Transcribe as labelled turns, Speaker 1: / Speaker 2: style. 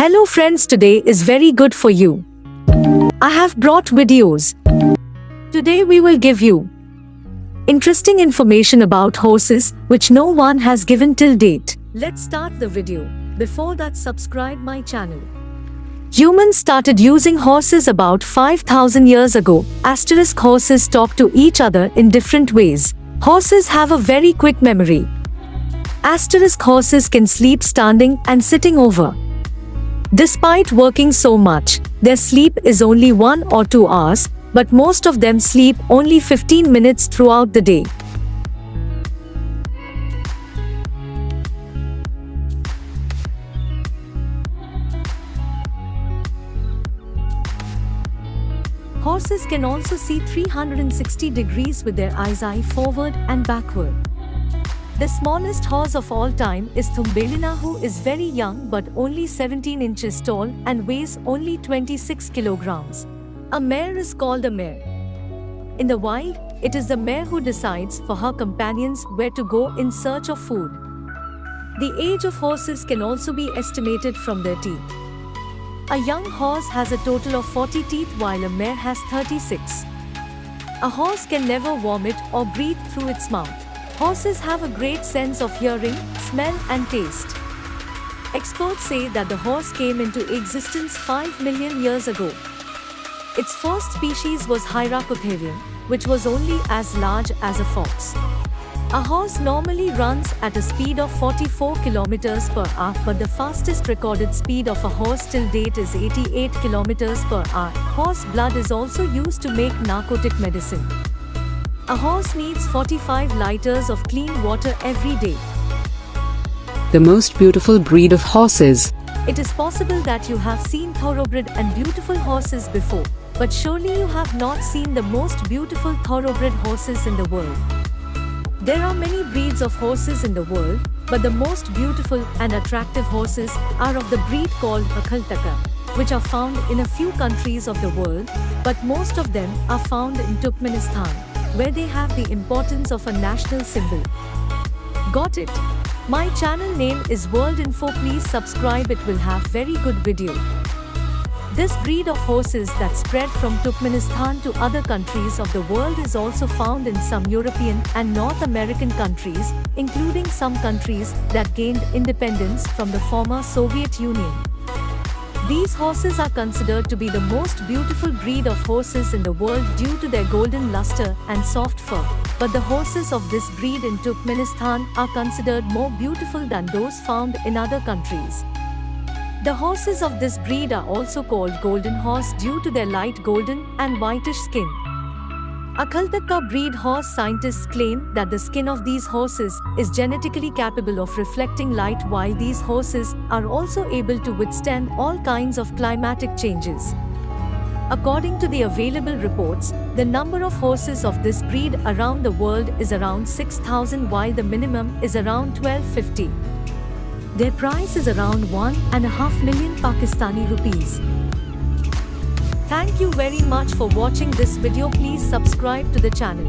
Speaker 1: Hello friends, today is very good for you. I have brought videos. Today we will give you interesting information about horses which no one has given till date. Let's start the video. Before that, subscribe my channel. Humans started using horses about 5,000 years ago. Asterisk horses talk to each other in different ways. Horses have a very quick memory. Asterisk horses can sleep standing and sitting over. Despite working so much, their sleep is only 1 or 2 hours, but most of them sleep only 15 minutes throughout the day. Horses can also see 360 degrees with their eyes forward and backward. The smallest horse of all time is Thumbelina, who is very young but only 17 inches tall and weighs only 26 kilograms. A mare is called a mare. In the wild, it is the mare who decides for her companions where to go in search of food. The age of horses can also be estimated from their teeth. A young horse has a total of 40 teeth while a mare has 36. A horse can never vomit or breathe through its mouth. Horses have a great sense of hearing, smell and taste. Experts say that the horse came into existence 5 million years ago. Its first species was Hyracotherium, which was only as large as a fox. A horse normally runs at a speed of 44 kilometers per hour, but the fastest recorded speed of a horse till date is 88 kilometers per hour. Horse blood is also used to make narcotic medicine. A horse needs 45 liters of clean water every day.
Speaker 2: The most beautiful breed of horses.
Speaker 1: It is possible that you have seen thoroughbred and beautiful horses before, but surely you have not seen the most beautiful thoroughbred horses in the world. There are many breeds of horses in the world, but the most beautiful and attractive horses are of the breed called Akhaltaka, which are found in a few countries of the world, but most of them are found in Turkmenistan, where they have the importance of a national symbol. Got it? My channel name is World Info. Please subscribe, it will have very good video. This breed of horses that spread from Turkmenistan to other countries of the world is also found in some European and North American countries, including some countries that gained independence from the former Soviet Union. These horses are considered to be the most beautiful breed of horses in the world due to their golden luster and soft fur, but the horses of this breed in Turkmenistan are considered more beautiful than those found in other countries. The horses of this breed are also called golden horse due to their light golden and whitish skin. Akhaltaka breed horse scientists claim that the skin of these horses is genetically capable of reflecting light, while these horses are also able to withstand all kinds of climatic changes. According to the available reports, the number of horses of this breed around the world is around 6,000, while the minimum is around 1,250. Their price is around 1.5 million Pakistani rupees. Thank you very much for watching this video. Please subscribe to the channel.